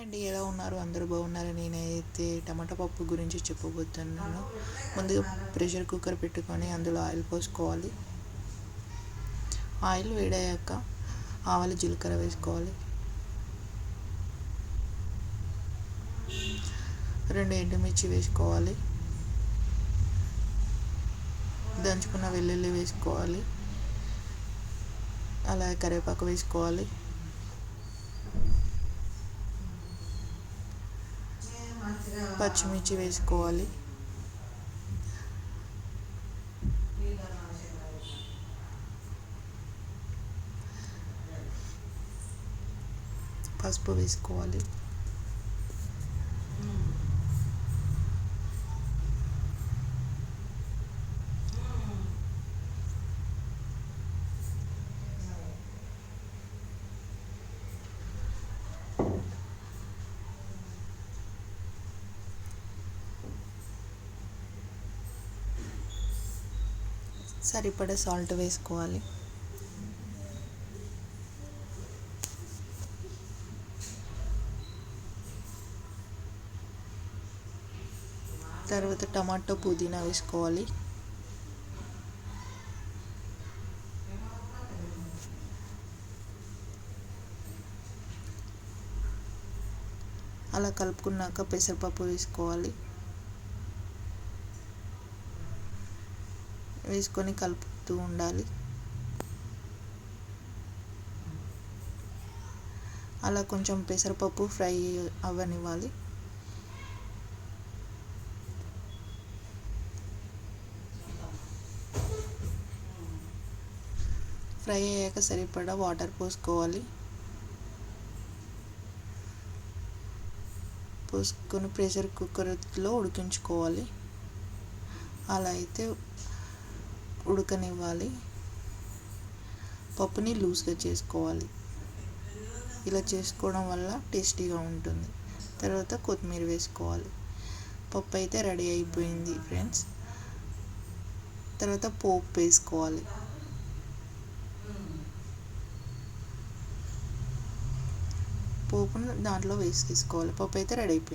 అండి, ఎలా ఉన్నారు? అందరూ బాగున్నారు. నేనైతే టమాటా పప్పు గురించి చెప్పబోతున్నాను. ముందుగా ప్రెషర్ కుక్కర్ పెట్టుకొని అందులో ఆయిల్ పోసుకోవాలి. ఆయిల్ వేడయ్యాక ఆవాలు జీలకర్ర వేసుకోవాలి. 2 ఎండుమిర్చి వేసుకోవాలి. దంచుకున్న వెల్లుల్లి వేసుకోవాలి. అలాగే కరివేపాకు వేసుకోవాలి. పచ్చిమిర్చి వేసుకోవాలి. పసుపు వేసుకోవాలి. సరిపడా సాల్ట్ వేసుకోవాలి. తర్వాత టమాటో పుదీనా వేసుకోవాలి. అలా కలుపుకున్నాక పెసరపప్పు వేసుకోవాలి. వేసుకొని కలుపుతూ ఉండాలి. అలా కొంచెం పెసరపప్పు ఫ్రై అవ్వనివ్వాలి. ఫ్రై అయ్యాక సరిపడా వాటర్ పోసుకోవాలి. పోసుకొని ప్రెషర్ కుక్కర్లో ఉడికించుకోవాలి. అలా అయితే ఉడకనివ్వాలి. పప్పుని లూజ్గా చేసుకోవాలి. ఇలా చేసుకోవడం వల్ల టేస్టీగా ఉంటుంది. తర్వాత కొత్తిమీర వేసుకోవాలి. పప్పు అయితే రెడీ అయిపోయింది ఫ్రెండ్స్. తర్వాత పోపు వేసుకోవాలి. పోపును దాంట్లో వేసుకోవాలి. పప్పు అయితే రెడీ అయిపోయింది.